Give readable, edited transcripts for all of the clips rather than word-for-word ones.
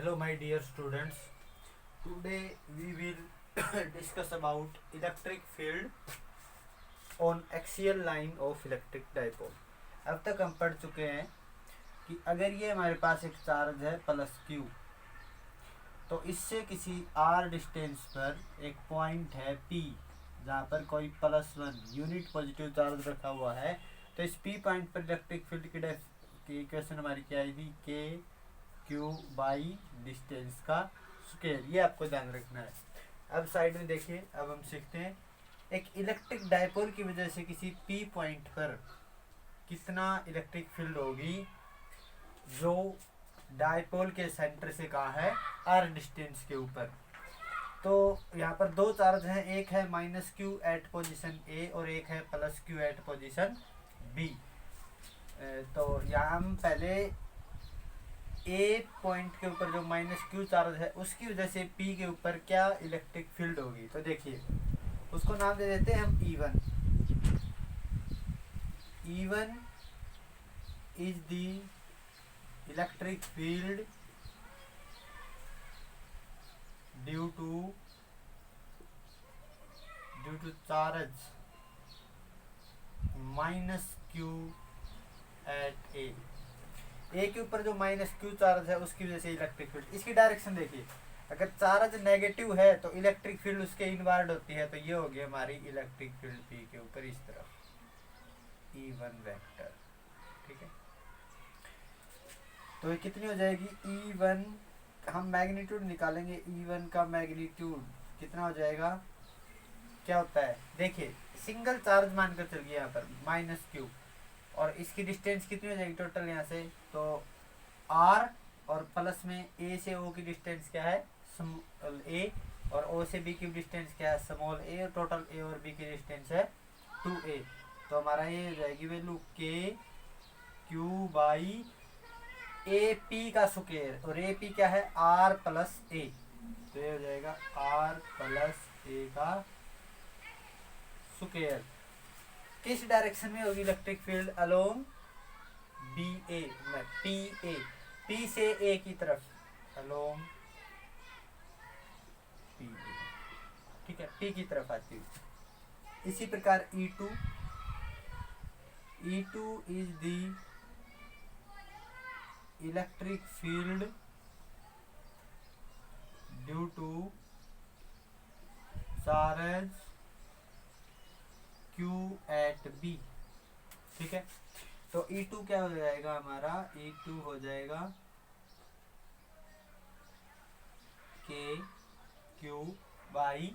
Hello my dear students. Today we will discuss about electric field on axial line of electric dipole. अब तक हम पढ़ चुके हैं कि अगर ये हमारे पास एक चार्ज है प्लस क्यू, तो इससे किसी आर डिस्टेंस पर एक पॉइंट है पी जहाँ पर कोई +1 यूनिट पॉजिटिव चार्ज रखा हुआ है, तो इस पी पॉइंट पर इलेक्ट्रिक फील्ड की इक्वेशन हमारी क्या आई थी, के क्यू बाई डिस्टेंस का स्क्वायर। ये आपको ध्यान रखना है। अब साइड में देखिए, अब हम सीखते हैं एक इलेक्ट्रिक डायपोल की वजह से किसी पी पॉइंट पर कितना इलेक्ट्रिक फील्ड होगी जो डायपोल के सेंटर से कहाँ है, आर डिस्टेंस के ऊपर। तो यहाँ पर दो चार्ज हैं, एक है -q एट पोजीशन ए और एक है +q एट पोजीशन बी। तो यहाँ हम पहले ए पॉइंट के ऊपर जो -q चार्ज है उसकी वजह से पी के ऊपर क्या इलेक्ट्रिक फील्ड होगी, तो देखिए उसको नाम दे देते हैं हम E1। E1 is the electric field due to charge -q at A के ऊपर जो -q चार्ज है उसकी वजह से इलेक्ट्रिक फील्ड। इसकी डायरेक्शन देखिए, अगर चार्ज नेगेटिव है तो इलेक्ट्रिक फील्ड उसके इनवर्ड होती है, तो ये होगी हमारी इलेक्ट्रिक फील्ड पी के ऊपर इस तरफ E1 वेक्टर। ठीक है, तो ये कितनी हो जाएगी E1, हम मैग्नीट्यूड निकालेंगे। E1 का मैग्नीट्यूड कितना हो जाएगा, क्या होता है देखिए, सिंगल चार्ज मानकर चलिए यहाँ पर -q, और इसकी डिस्टेंस कितनी हो जाएगी टोटल यहाँ से, तो r और प्लस में a से o की डिस्टेंस क्या है, स्मॉल a, और o से b की डिस्टेंस क्या है, स्मॉल a, और टोटल a और b की डिस्टेंस है 2a। तो हमारा ये हो जाएगी value k q by A P का स्क्वायर, और ए पी क्या है, r प्लस a, तो ये हो जाएगा r प्लस a का स्क्वायर। किस डायरेक्शन में होगी electric field, along B A, P A, P से ए की तरफ, अलोंग पी ए। ठीक है, पी की तरफ आती है। इसी प्रकार E2 is the electric field due to charge Q at B। ठीक है, तो E2 क्या हो जाएगा हमारा, E2 हो जाएगा K Q बाई,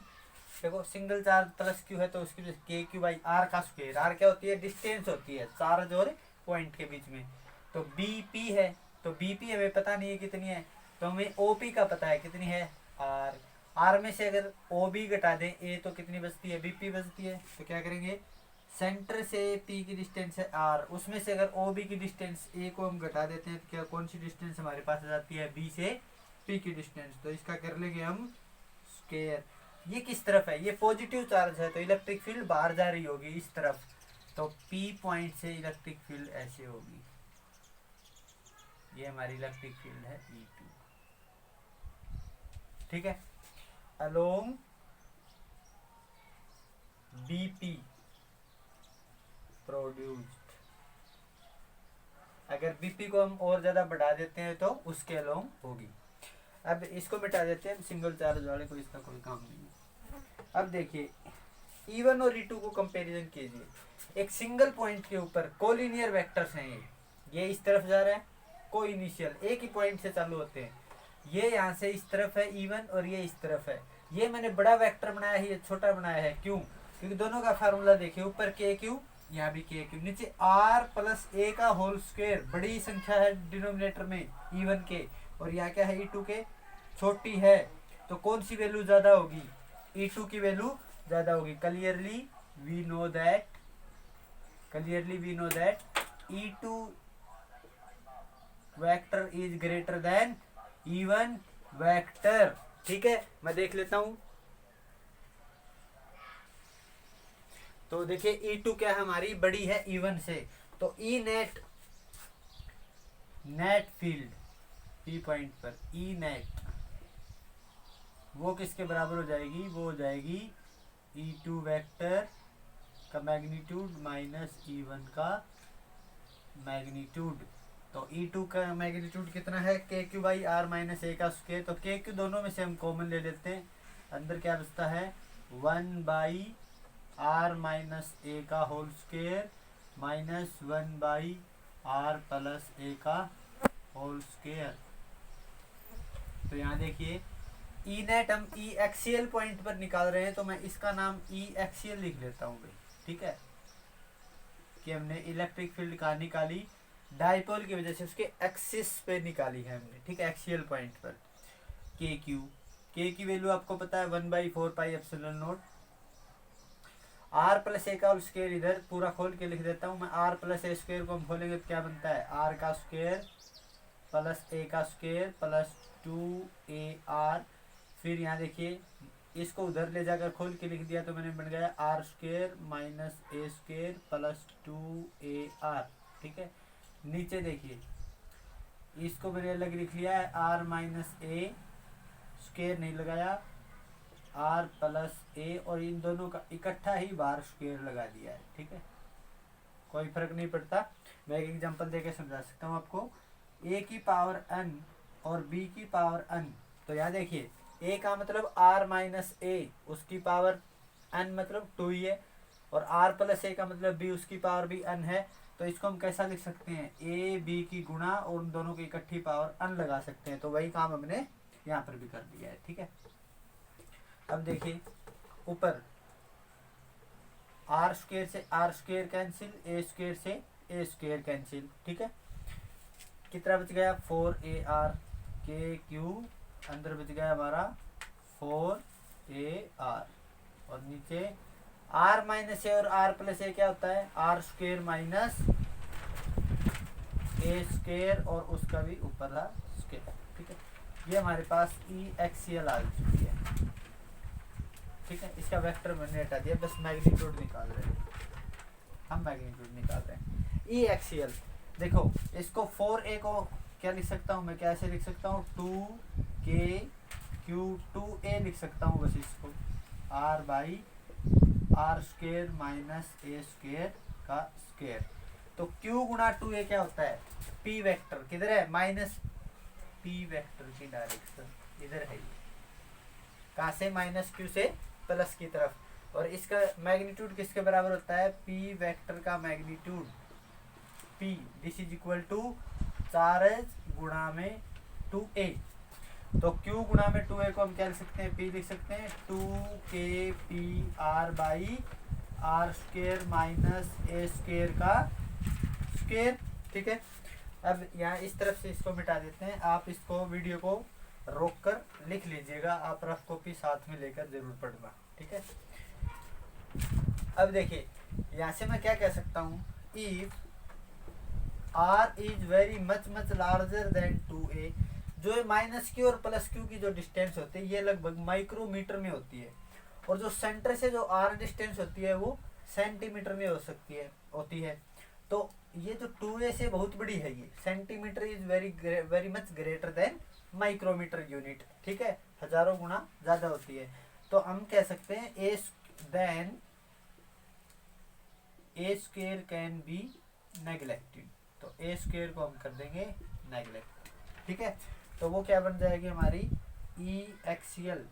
देखो सिंगल चार्ज +q है तो उसकी वजह से K Q बाई R का स्क्वायर। R क्या होती है, डिस्टेंस होती है चार्ज और पॉइंट के बीच में। तो BP है, तो BP हमें पता नहीं है कितनी है, तो हमें OP का पता है कितनी है, R में से अगर OB घटा दें A, तो कितनी बचती है, BP बचती है। तो क्या करेंगे, सेंटर से P की डिस्टेंस है R, उसमें से अगर OB की डिस्टेंस A को हम घटा देते हैं तो क्या कौन सी डिस्टेंस हमारे पास आ जाती है, B से P की डिस्टेंस। तो इसका कर लेंगे हम स्क्वायर। ये किस तरफ है, ये पॉजिटिव चार्ज है तो इलेक्ट्रिक फील्ड बाहर जा रही होगी इस तरफ, तो P पॉइंट से इलेक्ट्रिक फील्ड ऐसे होगी। ये हमारी इलेक्ट्रिक फील्ड है E2। ठीक है, अलोंग BP प्रोड्यूस्ड, अगर BP को हम और ज्यादा बढ़ा देते हैं तो उसके अलोंग होगी। अब इसको मिटा देते हैं, सिंगल चार्ज वाले को इसका कोई काम नहीं है। अब देखिए E1 और E2 को कंपैरिजन कीजिए। एक सिंगल पॉइंट के ऊपर कोलिनियर वेक्टर्स हैं, ये इस तरफ जा रहा है, को इनिशियल एक ही पॉइंट से चालू होते हैं। ये यहाँ से इस तरफ है E1 और ये इस तरफ है। ये मैंने बड़ा वेक्टर बनाया है, ये छोटा बनाया है, क्यों, क्योंकि दोनों का फार्मूला देखिए, ऊपर KQ, यहाँ भी KQ, नीचे R प्लस A का होल स्क्वायर, बड़ी संख्या है डिनोमिनेटर में E1 के, और यहाँ क्या है E2 के, छोटी है, तो कौन सी वैल्यू ज्यादा होगी, E2 की वैल्यू ज्यादा होगी। Clearly we know that E2 vector is greater than E1 vector. ठीक है, मैं देख लेता हूं। तो देखिए E2 क्या हमारी बड़ी है E1 से, तो E net field P point पर ई नेट वो किसके बराबर हो जाएगी, वो हो जाएगी E2 वेक्टर का मैग्नीट्यूड माइनस E1 का मैग्नीट्यूड। तो E2 का मैग्नीट्यूड कितना है, के Q by are minus A का स्क्वायर। तो के क्यू दोनों में से हम कॉमन ले लेते हैं, अंदर क्या बचता है 1 बाई आर माइनस ए का whole square minus 1 by R plus A का होल स्क्वायर। तो यहाँ देखिए ई नेट हम ई एक्सियल पॉइंट पर निकाल रहे हैं, तो मैं इसका नाम ई एक्सियल लिख लेता हूँ भाई, ठीक है, कि हमने इलेक्ट्रिक फील्ड कहाँ निकाली, डाइपोल की वजह से उसके एक्सिस पे निकाली है हमने, ठीक है, एक्सियल पॉइंट पर। के क्यू, के की वैल्यू आपको पता है 1/4 pi epsilon naught, R plus A का होल स्क्वायर इधर पूरा खोल के लिख देता हूँ मैं, आर प्लस ए स्क्वायर को हम खोलेंगे तो क्या बनता है आर का स्क्वायर प्लस ए का स्क्वायर प्लस 2AR। फिर यहाँ देखिए इसको उधर ले जाकर खोल के लिख दिया तो मैंने बन गया R square minus A square plus 2AR, ठीक है। नीचे देखिए इसको मैंने अलग लिख लिया है, आर माइनस ए स्क्वायर नहीं लगाया, आर प्लस ए, और इन दोनों का इकट्ठा ही बार स्क्वायर लगा दिया है, ठीक है, कोई फर्क नहीं पड़ता। मैं एक एग्जांपल देके समझा सकता हूँ आपको, ए की पावर n और बी की पावर n। तो यहाँ देखिए ए का मतलब आर माइनस ए, उसकी पावर n मतलब 2 ही है, और आर प्लस ए का मतलब बी, उसकी पावर भी n है। तो इसको हम कैसा लिख सकते हैं, ए बी की गुणा और उन दोनों की इकट्ठी पावर n लगा सकते हैं। तो वही काम हमने यहाँ पर भी कर दिया है, ठीक है। अब देखिए ऊपर आर स्क्वायर से R square cancel, A square से ए स्क्वायर कैंसिल, ठीक है। कितना बच गया 4AR, के क्यू अंदर बच गया हमारा 4AR, और नीचे आर माइनस ए और आर प्लस ए क्या होता है R square minus A square, और उसका भी ऊपर था स्क्वायर, ठीक है। ये हमारे पास ई एक्सियल आ चुकी है, ठीक है। इसका वेक्टर मैंने हटा दिया, बस मैग्नीट्यूड निकाल रहे हैं हम, मैग्नीट्यूड निकाल रहे हैं। ई एक्सियल देखो, इसको 4A को क्या लिख सकता हूँ मैं, कैसे लिख सकता हूँ 2KQ 2A लिख सकता हूँ बस इसको, R by R square minus A square का स्क्वायर। तो Q गुणा 2A क्या होता है, P वेक्टर किधर है माइनस P वेक्टर की डायरेक्शन इधर है, कहाँ से माइनस Q से प्लस की तरफ, और इसका मैग्नीट्यूड किसके बराबर होता है P वेक्टर का magnitude P, this is equal to 4H गुणा में 2A। तो Q गुणा में 2A को हम क्या लिख सकते हैं, P लिख सकते हैं 2KPR by R square minus A square का स्क्वायर, ठीक है। अब यहाँ इस तरफ से इसको मिटा देते हैं, आप इसको वीडियो को रोक कर लिख लीजिएगा, आप रफ कॉपी साथ में लेकर जरूर पढ़ना, ठीक है। अब देखिए यहाँ से मैं क्या कह सकता हूँ, if R is very much much larger than 2A, जो माइनस क्यू और प्लस क्यू की जो डिस्टेंस होती है ये लगभग माइक्रोमीटर में होती है, और जो सेंटर से जो R डिस्टेंस होती है वो सेंटीमीटर में हो सकती है होती है। तो ये जो 2A से बहुत बड़ी है, ये centimetre is very much greater than micrometre unit, ठीक है, हजारों गुना ज्यादा होती है। तो हम कह सकते हैं ए स्क्वायर कैन बी नेग्लेक्टेड, तो ए स्क्वायर को हम कर देंगे नेग्लेक्ट, ठीक है। तो वो क्या बन जाएगी हमारी ई एक्सियल,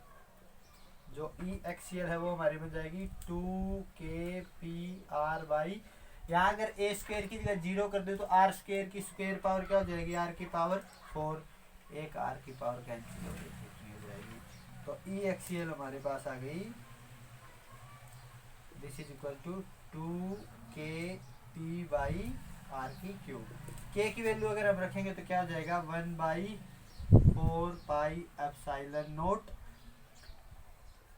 जो ई एक्सियल है वो हमारी बन जाएगी 2KPR बाई, यहाँ अगर ए स्क्वायर की जगह 0 कर दे तो आर स्क्वायर की स्क्वायर पावर क्या हो जाएगी, आर की पावर 4, एक आर की पावर कैंसिल हो जाएगी। तो ई एक्सियल हमारे पास आ गई, this is equal to 2KP by R की क्यूब। के की वैल्यू अगर हम रखेंगे तो क्या हो जाएगा 1/4 pi epsilon naught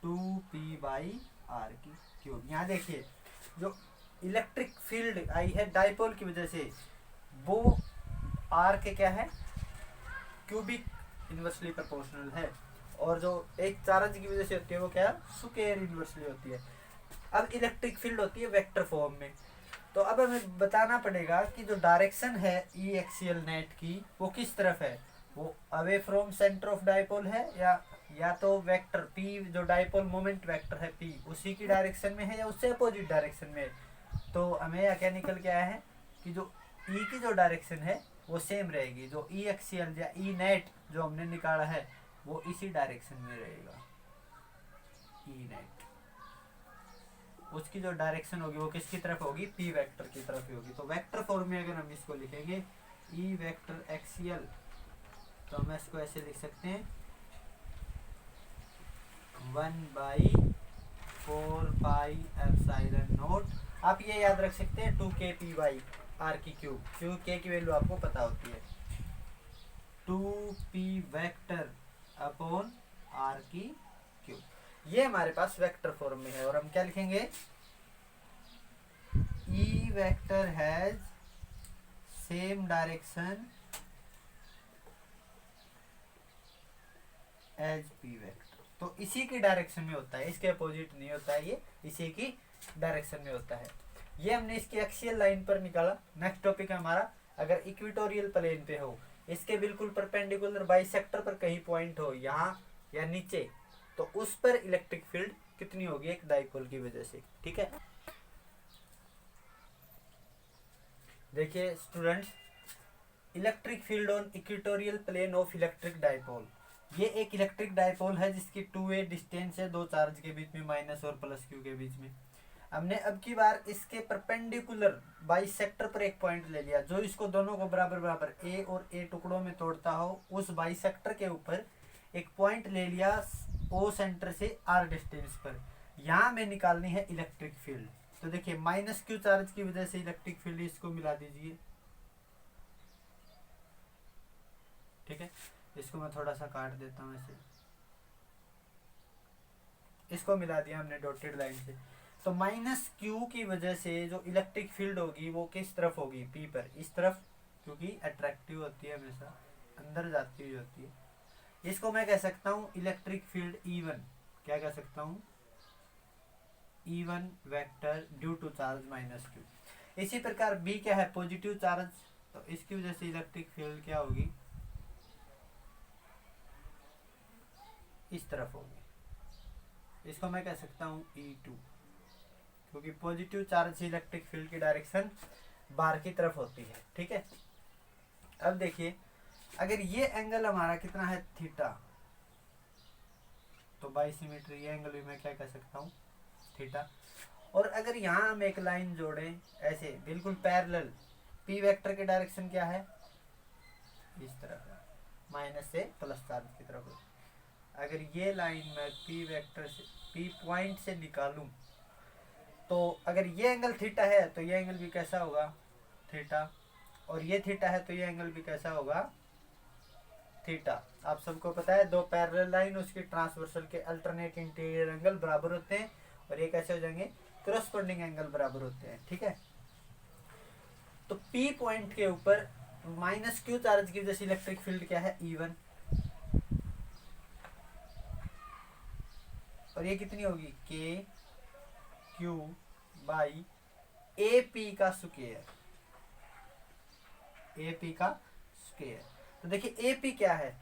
2P by R की क्यूब। यहाँ देखिए जो इलेक्ट्रिक फील्ड आई है डाइपोल की वजह से, वो आर के क्या है क्यूबिक इन्वर्सली प्रोपोर्शनल है, और जो एक चार्ज की वजह से होती है वो क्या स्क्वायर इन्वर्सली होती है। अब इलेक्ट्रिक फील्ड होती है वेक्टर फॉर्म में, तो अब हमें बताना पड़ेगा कि जो डायरेक्शन है ई एक्सियल नेट की वो किस तरफ है, वो away from centre of dipole है या तो वेक्टर पी जो डाइपोल मोमेंट वेक्टर है पी उसी की डायरेक्शन में है या उससे अपोजिट डायरेक्शन में है। तो हमें यहाँ क्या निकल के आया है कि जो ई की जो डायरेक्शन है वो सेम रहेगी, जो ई एक्सियल या ई नेट जो हमने निकाला है वो इसी डायरेक्शन में रहेगा। ई नेट उसकी जो डायरेक्शन होगी वो किसकी तरफ होगी, पी वेक्टर की तरफ होगी। तो वेक्टर फॉर्म में अगर हम इसको लिखेंगे ई वेक्टर एक्सियल तो हम इसको ऐसे लिख सकते हैं 1/4πε0। आप ये याद रख सकते हैं 2kpy r की क्यूब, क्यों k की वैल्यू आपको पता होती है 2p वेक्टर अपॉन r की क्यूब। ये हमारे पास वेक्टर फॉर्म में है और हम क्या लिखेंगे E vector has same direction as P vector. तो इसी की डायरेक्शन में होता है, इसके अपोजिट नहीं होता है, ये इसी की डायरेक्शन में होता है। ये हमने इसकी एक्सियल लाइन पर निकाला। नेक्स्ट टॉपिक है हमारा, अगर इक्वेटोरियल प्लेन पे हो, इसके बिल्कुल परपेंडिकुलर बाइसेक्टर पर कहीं पॉइंट हो यहाँ या नीचे, तो उस पर इलेक्ट्रिक फील्ड कितनी होगी एक डाइपोल की वजह से। ठीक है, देखिए students, electric field on equatorial plane of electric dipole. ये एक इलेक्ट्रिक डाइपोल है जिसकी 2a डिस्टेंस है, दो चार्ज के बीच में माइनस और प्लस क्यू के बीच में। हमने अब की बार इसके परपेंडिकुलर बाइसेक्टर पर एक पॉइंट ले लिया जो इसको दोनों को बराबर बराबर a और a टुकड़ों में तोड़ता हो। उस बाइसेक्टर के ऊपर एक पॉइंट ले लिया o सेंटर से r डिस्टेंस पर। यहाँ में निकालनी है इलेक्ट्रिक फील्ड। तो देखिए माइनस क्यू चार्ज की वजह से इलेक्ट्रिक फील्ड, इसको मिला दीजिए। ठीक है, इसको मैं थोड़ा सा काट देता हूँ ऐसे, इसको मिला दिया हमने डॉटेड लाइन से। तो माइनस क्यू की वजह से जो इलेक्ट्रिक फील्ड होगी वो किस तरफ होगी, पी पर, इस तरफ, क्योंकि अट्रैक्टिव होती है, हमेशा अंदर जाती हुई होती है। इसको मैं कह सकता हूँ इलेक्ट्रिक फील्ड E1। क्या कह सकता हूँ, E1 vector due to charge minus Q. इसी प्रकार बी क्या है, पॉजिटिव चार्ज, तो इसकी वजह से इलेक्ट्रिक फील्ड क्या होगी, इस तरफ होगी। इसको मैं कह सकता हूँ E2, क्योंकि पॉजिटिव चार्ज से इलेक्ट्रिक फील्ड की डायरेक्शन बाहर की तरफ होती है। ठीक है, अब देखिए अगर ये एंगल हमारा कितना है थीटा, तो बाई सिमेट्री ये एंगल भी मैं क्या कह सकता हूँ थीटा। और अगर यहाँ हम एक लाइन जोड़ें ऐसे बिल्कुल पैरेलल, पी वेक्टर की डायरेक्शन क्या है, इस तरफ है, माइनस से प्लस चार्ज की तरफ। अगर ये लाइन मैं पी वेक्टर से, पी पॉइंट से निकालूं, तो अगर ये एंगल थीटा है तो ये एंगल भी कैसा होगा थीटा, और ये थीटा है तो ये एंगल भी कैसा होगा थीटा। आप सबको पता है दो पैरेलल लाइन उसकी ट्रांसवर्सल के अल्टरनेट इंटीरियर एंगल बराबर होते हैं, और ये कैसे हो जाएंगे, करस्पॉन्डिंग एंगल बराबर होते हैं। ठीक है, तो पी पॉइंट के ऊपर माइनस क्यू चार्ज की वजह से इलेक्ट्रिक फील्ड क्या है E1, और ये कितनी होगी के क्यू बाई ए पी का स्क्वायर, ए पी का स्क्वायर। तो देखिए ए पी क्या है,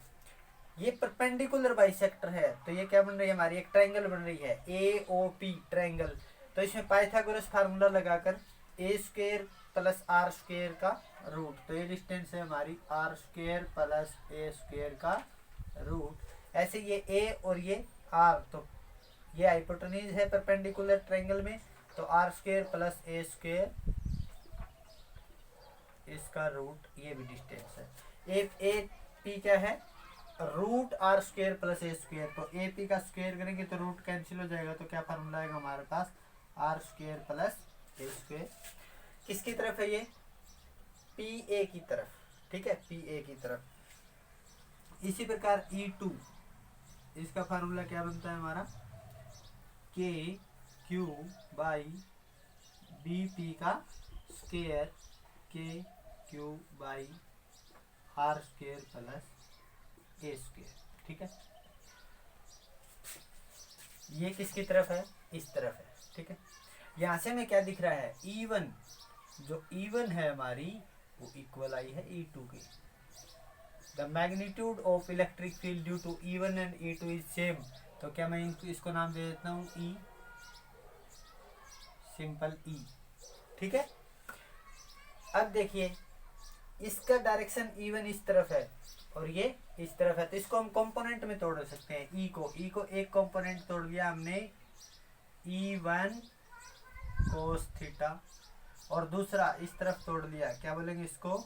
ये परपेंडिकुलर बाइसेक्टर है, तो ये क्या बन रही है हमारी, एक ट्रायंगल बन रही है ए ओ पी ट्रायंगल। तो इसमें पाइथागोरस फार्मूला लगाकर A square plus R square का रूट, तो ये डिस्टेंस है हमारी R square plus A square का रूट। ऐसे ये ए और ये आर, तो ये हाइपोटेन्यूज है परपेंडिकुलर ट्रायंगल में, तो R square plus A square इसका रूट, ये भी डिस्टेंस है। ए पी क्या है, root R square plus A square. तो ए पी का स्क्वायर करेंगे तो रूट कैंसिल हो जाएगा, तो क्या फार्मूला आएगा हमारे पास, R square plus A square. किसकी तरफ है ये, पी ए की तरफ। ठीक है, पी ए की तरफ। इसी प्रकार E2, इसका फार्मूला क्या बनता है हमारा, K Q by B P का square, K Q by R square plus A square. ठीक है, ये किसकी तरफ है, इस तरफ है। ठीक है, यहाँ से हमें क्या दिख रहा है, E1, जो E1 है हमारी वो इक्वल आई है E2 की। The magnitude of electric field due to E1 and E2 is same. तो क्या मैं इसको नाम दे देता हूँ E, सिंपल E। ठीक है। अब देखिए इसका डायरेक्शन E1 इस तरफ है और ये इस तरफ है, तो इसको हम कंपोनेंट में तोड़ सकते हैं। E को एक कंपोनेंट तोड़ लिया हमने E1 कोस थीटा, और दूसरा इस तरफ तोड़ लिया, क्या बोलेंगे इसको,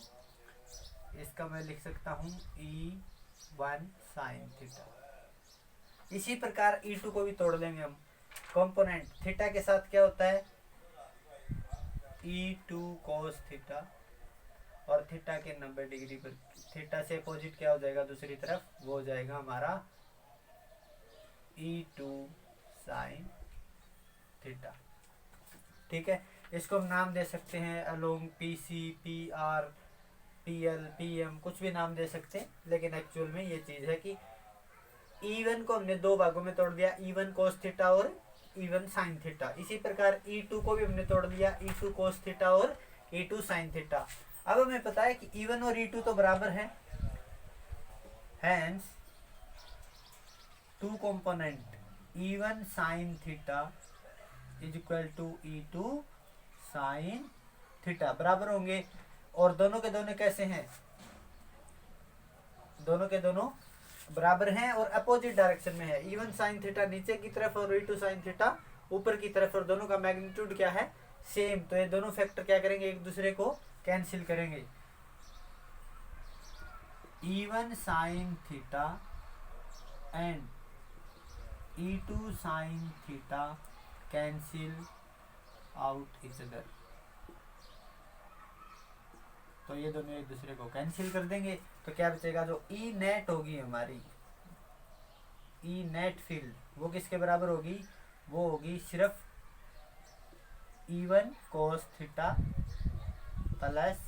इसका मैं लिख सकता हूँ E1 साइन थीटा। इसी प्रकार E2 को भी तोड़ लेंगे हम। कंपोनेंट थीटा के साथ क्या होता है E2 कोस थीटा, और थीटा के 90 डिग्री पर थीटा से अपोजिट क्या हो जाएगा दूसरी तरफ, वो हो जाएगा हमारा E2 साइन थीटा। ठीक है। इसको हम नाम दे सकते हैं along PC, PR, PL, PM, कुछ भी नाम दे सकते हैं, लेकिन एक्चुअल में ये चीज है कि E1 को हमने दो भागों में तोड़ दिया, E1 कोस थीटा और E1 साइन थीटा। इसी प्रकार E2 को भी हमने तोड़ दिया, E2 कोस थीटा और E2 साइन थीटा। अब हमें पता है कि E1 और E2 तो बराबर हैं, hence two component E1 sine theta is equal to E2 sine theta बराबर होंगे। और दोनों के दोनों कैसे हैं, दोनों के दोनों बराबर हैं और अपोजिट डायरेक्शन में है। E1 साइन थीटा नीचे की तरफ और E2 साइन थीटा ऊपर की तरफ, और दोनों का मैग्नीट्यूड क्या है, सेम। तो ये दोनों फैक्टर क्या करेंगे, एक दूसरे को कैंसिल करेंगे। E1 sine theta and E2 sine theta cancel out each other. तो ये दोनों एक दूसरे को कैंसिल कर देंगे, तो क्या बचेगा, जो E नेट होगी हमारी, E नेट फील्ड, वो किसके बराबर होगी, वो होगी सिर्फ E1 cos theta plus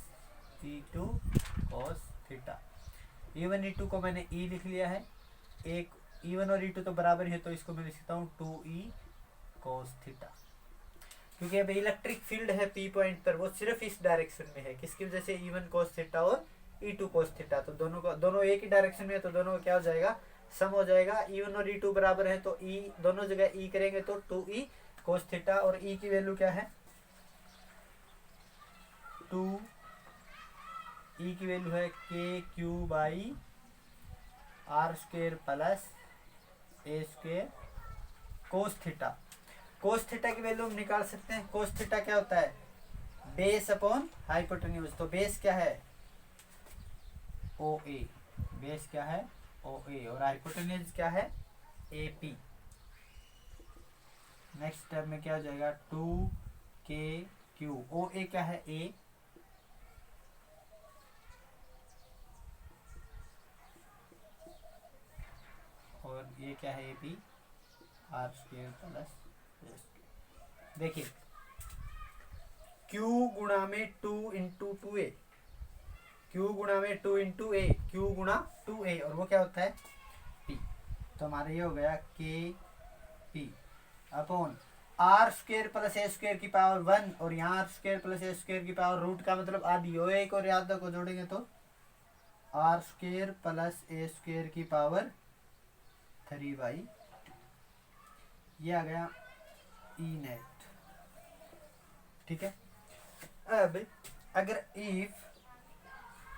E2 cos theta. E1 E2 को मैंने E लिख लिया है, एक E1 और E2 तो बराबर है, तो इसको मैं लिख सकता हूँ 2E कोस थीटा। क्योंकि अब इलेक्ट्रिक फील्ड है P पॉइंट पर, वो सिर्फ इस डायरेक्शन में है, किसकी वजह से, E1 कोस थीटा और E2 कोस थीटा। तो दोनों एक ही डायरेक्शन में है, तो दोनों का क्या हो जाएगा, सम हो जाएगा। E1 और E2 बराबर है, तो E दोनों जगह E करेंगे तो 2E कोस थीटा, और E की वैल्यू क्या है, 2E की वैल्यू है KQ by R square plus A square cos theta. Cos theta की वैल्यू हम निकाल सकते हैं। कोस थीटा क्या होता है, बेस अपॉन हाइपोटेन्यूज। तो बेस क्या है, OA, बेस क्या है OA, और हाइपोटेन्यूज क्या है AP। नेक्स्ट स्टेप में क्या हो जाएगा, 2KQ। OA क्या है A, और ये क्या है AP, R स्क्वेयर प्लस। देखिए Q गुणा में 2 इंटू 2A, Q गुणा में 2 इंटू A, Q गुणा 2A, और वो क्या होता है P। तो हमारा ये हो गया KP upon R square plus A square की पावर 1, और यहाँ R square plus A square की पावर रूट का मतलब आधी हो, एक और याद को जोड़ेंगे तो R square plus A square की पावर 3/2। ये आ गया E नेट। ठीक है। अब अगर if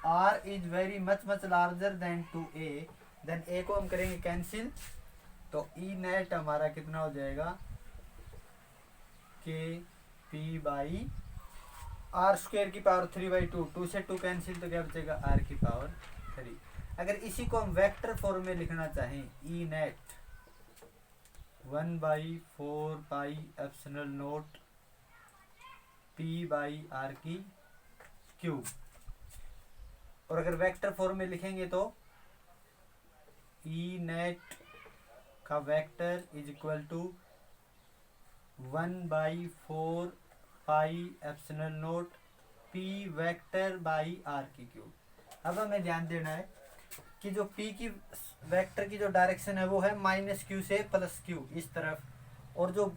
R is very much larger than 2A, then A को हम करेंगे कैंसिल, तो E नेट हमारा कितना हो जाएगा, KP बाई R स्क्वेयर की पावर 3/2, 2 से 2 कैंसिल, तो क्या बचेगा R की पावर 3। अगर इसी को हम वेक्टर फॉर्म में लिखना चाहें, E net 1/4 pi epsilon naught P by R की क्यूब, और अगर वेक्टर फॉर्म में लिखेंगे तो E नेट का vector is equal to 1/4 pi epsilon naught P vector by R की क्यूब। अब हमें ध्यान देना है कि जो P की वेक्टर की जो डायरेक्शन है वो है -Q से +Q इस तरफ, और जो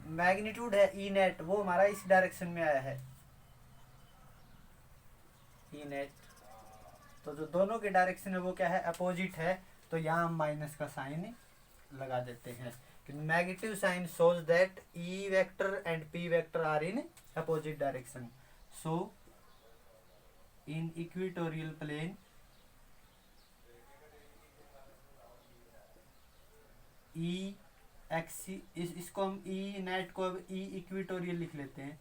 मैग्नीट्यूड है E नेट वो हमारा इस डायरेक्शन में आया है E नेट। तो जो दोनों की डायरेक्शन है वो क्या है, अपोजिट है, तो यहाँ हम माइनस का साइन लगा देते हैं। Negative sign shows that E vector and P vector are in opposite direction. So in equatorial plane E इसको हम E नेट को अब E इक्वेटोरियल लिख लेते हैं।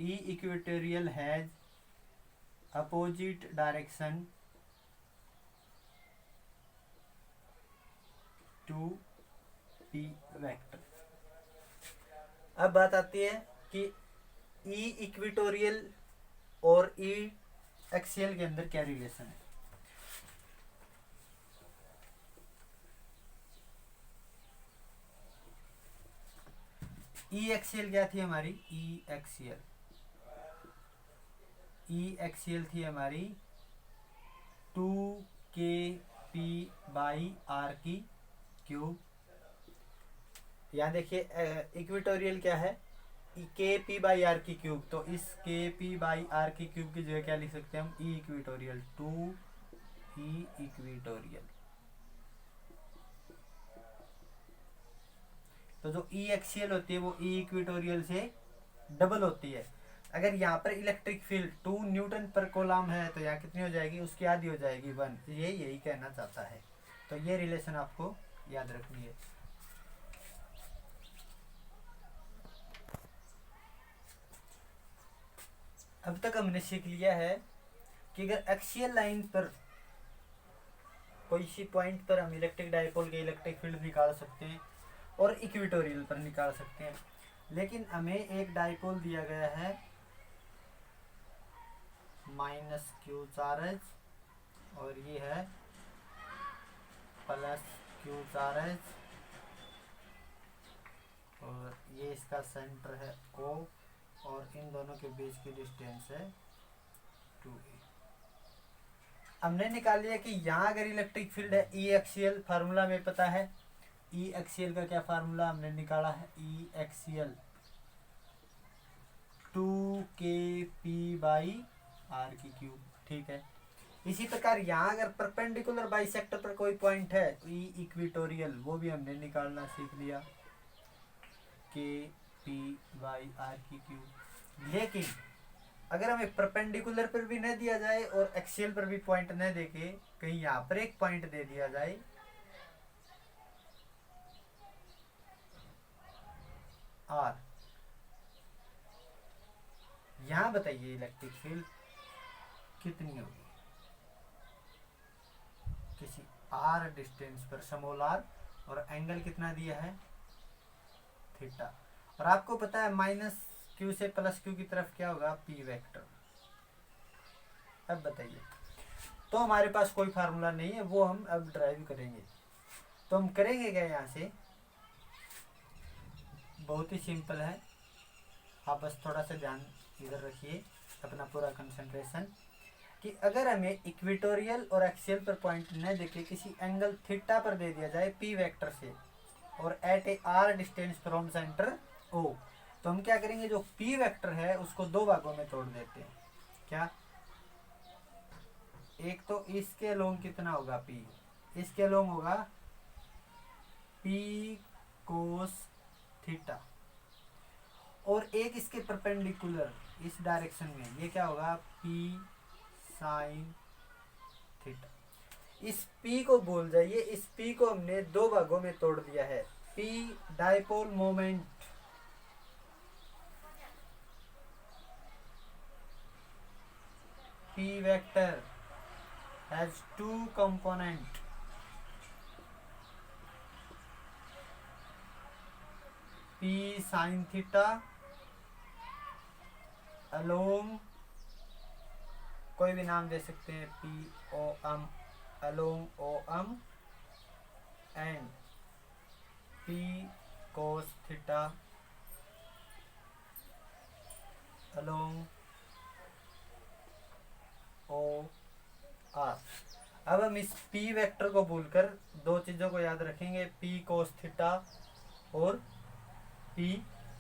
E equatorial has opposite direction to P vector. अब बात आती है कि E इक्वेटोरियल और E एक्सियल के अंदर क्या रिलेशन है। ई एक्सियल क्या थी हमारी, ई एक्सियल थी हमारी 2kp/r की क्यूब। यहाँ देखिए इक्वेटोरियल क्या है, kp/r की क्यूब, तो इस kp/r की क्यूब की जगह क्या लिख सकते हैं हम, ई इक्वेटोरियल, 2e इक्वेटोरियल। तो जो ई एक्सियल होती है वो ई इक्वेटोरियल से डबल होती है। अगर यहाँ पर इलेक्ट्रिक फील्ड 2 न्यूटन पर कोलम है तो यहाँ कितनी हो जाएगी, उसकी आधी हो जाएगी 1। ये यही कहना चाहता है, तो ये रिलेशन आपको याद रखनी है। अब तक हमने सीख लिया है कि अगर एक्सियल लाइन पर कोई सी पॉइंट पर हम इलेक्ट्रिक डाइपोल के इलेक्ट्रिक फील्ड निकाल सकते हैं और इक्वेटोरियल पर निकाल सकते हैं। लेकिन हमें एक डाइपोल दिया गया है -q चार्ज और ये है +q चार्ज और ये इसका सेंटर है O और इन दोनों के बीच की डिस्टेंस है 2a। हमने निकाल लिया कि यहाँ अगर इलेक्ट्रिक फील्ड है ई एक्सियल, फार्मूला में पता है ई एक्सियल का क्या फार्मूला हमने निकाला है, ई एक्सियल 2kp/r की क्यूब, ठीक है। इसी प्रकार यहाँ अगर परपेंडिकुलर बाइसेक्टर पर कोई पॉइंट है तो ई इक्वेटोरियल, वो भी हमने निकालना सीख लिया, kp/r की क्यूब। लेकिन अगर हमें परपेंडिकुलर पर भी न दिया जाए और एक्सियल पर भी पॉइंट न देके कहीं यहाँ पर एक पॉइंट दे दिया जाए, R, यहाँ बताइए इलेक्ट्रिक फील्ड कितनी होगी किसी R डिस्टेंस पर, स्मॉल r, और एंगल कितना दिया है, थीटा। और आपको पता है -q से +q की तरफ क्या होगा, p वेक्टर। अब बताइए, तो हमारे पास कोई फार्मूला नहीं है, वो हम अब ड्राइव करेंगे। तो हम करेंगे क्या, यहाँ से बहुत ही सिंपल है, आप बस थोड़ा सा ध्यान इधर रखिए, अपना पूरा कंसंट्रेशन, कि अगर हमें इक्वेटोरियल और एक्सियल पर पॉइंट न देके किसी एंगल थीटा पर दे दिया जाए p वेक्टर से और at a r distance from centre O, तो हम क्या करेंगे, जो p वेक्टर है उसको दो भागों में तोड़ देते हैं। क्या, एक तो इसके लोंग कितना होगा p, इसके लोंग होगा p कोस थीटा, और एक इसके परपेंडिकुलर इस डायरेक्शन में ये क्या होगा, p साइन थीटा। इस p को भूल जाइए, इस p को हमने दो भागों में तोड़ दिया है। p dipole moment, p vector has 2 component, p sine theta along, कोई भी नाम दे सकते हैं, p o m along o m, and p cos theta along o r। अब हम इस p वेक्टर को भूलकर दो चीजों को याद रखेंगे, p कोस थीटा और p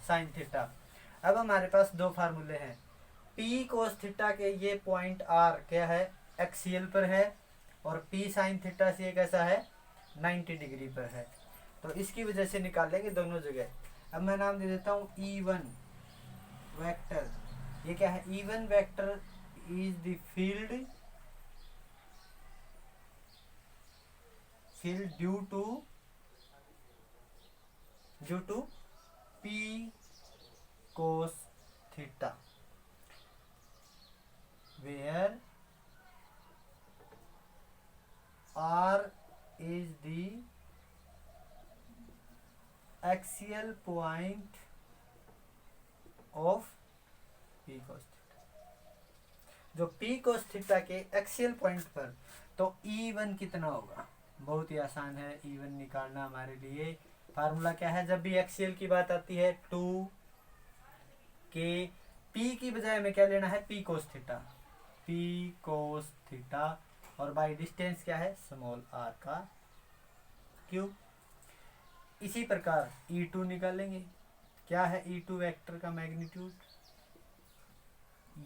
साइन थीटा। अब हमारे पास दो फार्मूले हैं, पी कोस थीटा के ये पॉइंट आर क्या है, एक्सियल पर है, और पी साइन थीटा से ये कैसा है, 90 डिग्री पर है। तो इसकी वजह से निकालेंगे दोनों जगह। अब मैं नाम दे देता हूँ E1 वेक्टर। ये क्या है, E1 vector is the field due to P cos theta where R is the axial point of P cos theta। जो P cos theta के एक्सियल पॉइंट पर, तो E1 कितना होगा, बहुत ही आसान है E1 निकालना हमारे लिए। फार्मूला क्या है, जब भी एक्सियल की बात आती है 2 के P की बजाय में क्या लेना है, P cos theta, P cos theta, और बाई डिस्टेंस क्या है, स्मॉल r का क्यूब। इसी प्रकार E2 निकालेंगे। क्या है E2 वेक्टर का मैग्नीट्यूड,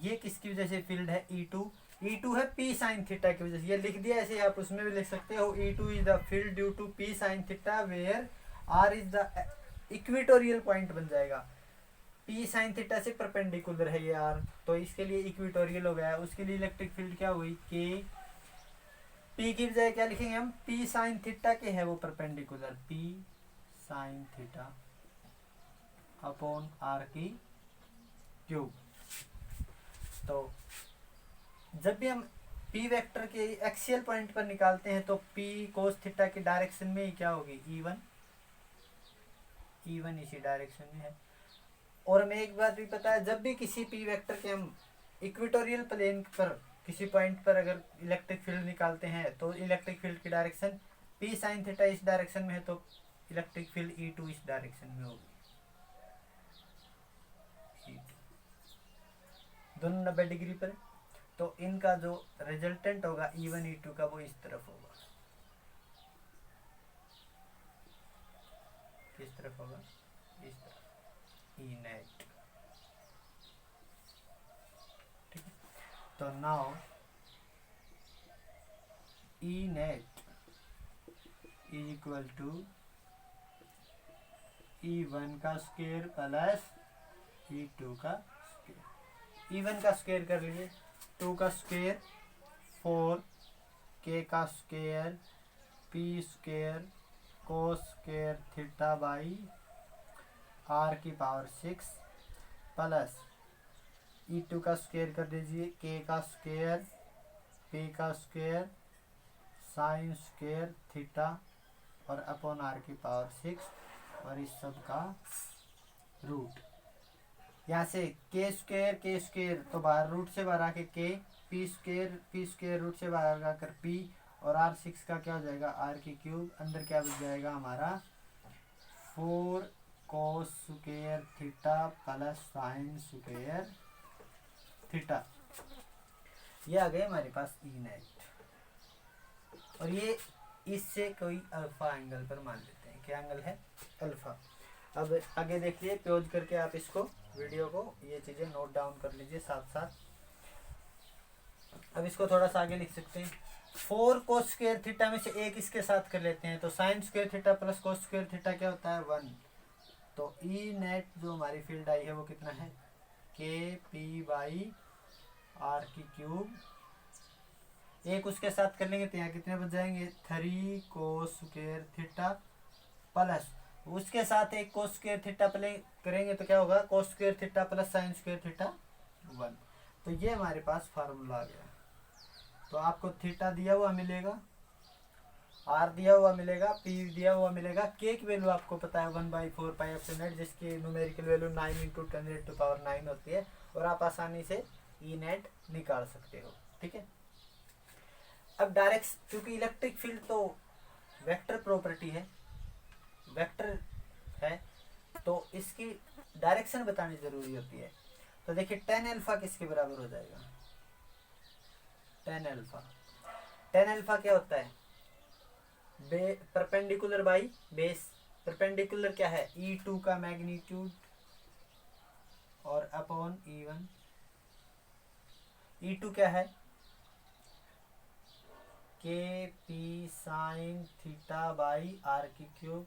ये किसकी वजह से फील्ड है, E2 है P साइन थीटा की वजह से। ये लिख दिया ऐसे, आप उसमें भी लिख सकते हो, E2 is the field due to P sine theta where R is the equatorial point बन जाएगा। P साइन थीटा से परपेंडिकुलर है ये R, तो इसके लिए इक्वेटोरियल हो गया। उसके लिए इलेक्ट्रिक फील्ड क्या हुई, के P की बजाय क्या लिखेंगे हम, P साइन थीटा के है वो perpendicular, P sine theta upon R की क्यूब। तो जब भी हम P वेक्टर के एक्सियल पॉइंट पर निकालते हैं तो P कोस थीटा की डायरेक्शन में ही क्या होगी, E1 इसी डायरेक्शन में है। और हमें एक बात भी पता है, जब भी किसी P वेक्टर के हम इक्वेटोरियल प्लेन पर किसी पॉइंट पर अगर इलेक्ट्रिक फील्ड निकालते हैं तो इलेक्ट्रिक फील्ड की डायरेक्शन P साइन थीटा इस डायरेक्शन में है, तो इलेक्ट्रिक फील्ड E2 इस डायरेक्शन में होगी। दोनों 90 डिग्री पर, तो इनका जो रिजल्टेंट होगा E1 E2 का वो इस तरफ होगा। किस तरफ होगा, इस तरफ, E नेट। ठीक है, तो now E net is equal to E1 का स्क्वायर प्लस E2 का स्क्वायर। E1 का स्क्वायर कर लीजिए, 2 का स्क्वायर 4, K का square, P square cos square theta by R की पावर 6 प्लस E2 का स्क्वायर कर दीजिए, K का स्क्वायर, P का स्क्वायर, साइन स्क्वायर थीटा और अपॉन R की पावर 6, और इस सब का रूट। यहाँ से के स्क्वायर तो बाहर रूट से बाहर आके के, पी स्क्वायर रूट से बाहर आकर पी, और R6 का क्या हो जाएगा, R की क्यूब। अंदर क्या बच जाएगा हमारा, 4 cos square theta plus sine square theta. ये आ गए हमारे पास E नेट, और ये इससे कोई अल्फा एंगल पर मान लेते हैं, क्या एंगल है, अल्फा। अब आगे देखिए, प्योज करके आप इसको वीडियो को ये चीजें नोट डाउन कर लीजिए साथ साथ। अब इसको थोड़ा सा आगे लिख सकते हैं, 4 कोस स्क्वायर थीटा में से एक इसके साथ कर लेते हैं, तो sine square theta plus cos square theta क्या होता है, 1। तो E नेट जो हमारी फील्ड आई है वो कितना है, के पी बाई R की क्यूब। एक उसके साथ कर लेंगे तो यहाँ कितने बच जाएंगे, 3 कोस स्क्वायर थीटा प्लस उसके साथ एक कोस स्क्वायर थीटा करेंगे तो क्या होगा, cos square theta plus sine square theta 1। तो ये हमारे पास फार्मूला आ गया। तो आपको थीटा दिया हुआ मिलेगा, R दिया हुआ मिलेगा, P दिया हुआ मिलेगा, K की वैल्यू आपको पता है 1/4 पाई एप्सिलॉन, जिसकी न्यूमेरिकल वैल्यू 9 × 10⁻⁹ होती है, और आप आसानी से E नेट निकाल सकते हो। ठीक है, अब डायरेक्ट, क्योंकि इलेक्ट्रिक फील्ड तो वेक्टर प्रॉपर्टी है, वेक्टर है, तो इसकी डायरेक्शन बतानी जरूरी होती है। तो देखिए tan अल्फा किसके बराबर हो जाएगा, tan अल्फा क्या होता है, परपेंडिकुलर बाई बेस। परपेंडिकुलर क्या है, E2 का मैग्नीट्यूड और अपॉन E1 E2 क्या है, K P sine theta by R की क्यूब,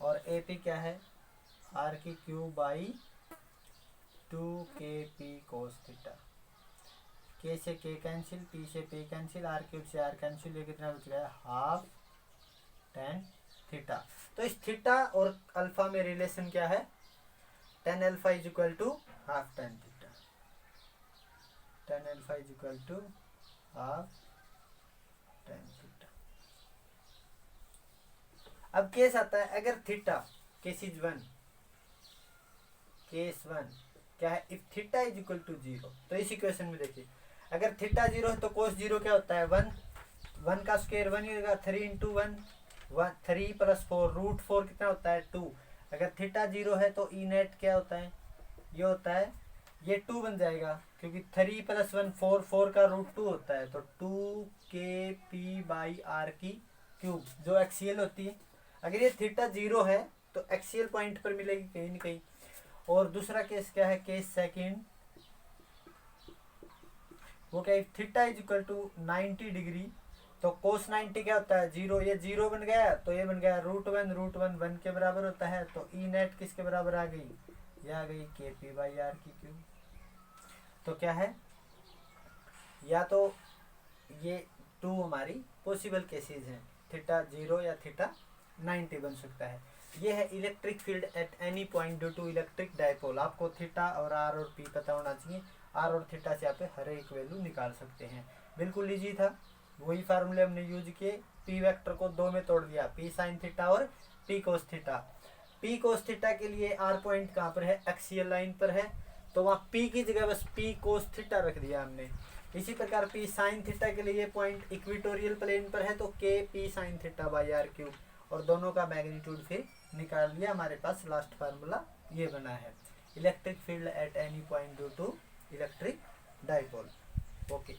और ए पी क्या है, आर की cube by 2 KP cos theta. K से के कैंसिल, पी से पी कैंसिल, आर क्यूब से आर कैंसिल, ये कितना बच गया, हाफ टेन थीटा। तो इस थीटा और अल्फा में रिलेशन क्या है, tan alpha is equal to half tan theta, tan alpha is equal to half tan theta. अब केस आता है, अगर theta, case is one, case one क्या है, if theta is equal to zero, तो इस इक्वेशन में देखिए अगर थीटा जीरो है तो कोस जीरो क्या होता है, वन, वन का स्क्वायर वन ही होगा, 3 इंटू वन, 3 प्लस 4 रूट 4 कितना होता है 2। अगर थीटा जीरो है तो ई नेट क्या होता है, ये होता है, ये 2 बन जाएगा क्योंकि 3 प्लस 1 4, 4 का रूट 2 होता है, तो 2 KP बाई आर की क्यूब जो एक्सियल होती है। अगर ये थीटा जीरो है तो एक्सियल पॉइंट पर मिलेगी कहीं ना कहीं। और दूसरा केस क्या है, केस सेकंड, वो क्या है, theta is equal to 90 degree, तो कोस 90 क्या होता है, जीरो, ये जीरो बन गया तो ये बन गया रूट वन, रूट वन 1 के बराबर होता है, तो ई नेट किसके बराबर आ गई, ये आ गई KP बाई आर की क्यूब। तो क्या है, या तो ये 2 हमारी पॉसिबल केसेस हैं, थीटा जीरो या थीटा 90 बन सकता है। ये है electric field at any point due to electric dipole. आपको थीटा और आर और पी पता होना चाहिए, आर और थीटा से आप हर एक वैल्यू निकाल सकते हैं। बिल्कुल इजी था, वही फार्मूले हमने यूज किए, पी वेक्टर को 2 में तोड़ दिया, पी साइन थीटा और P cos theta. P cos theta के लिए आर पॉइंट कहाँ पर है, एक्सियल लाइन पर है, तो वहाँ पी की जगह बस पी कोस थीटा रख दिया हमने। इसी प्रकार पी साइन थीटा के लिए पॉइंट इक्वेटोरियल प्लेन पर है, तो K P sine theta by R cube, और दोनों का मैग्नीट्यूड फिर निकाल लिया। हमारे पास लास्ट फार्मूला ये बना है, electric field at any point due to electric dipole. Okay.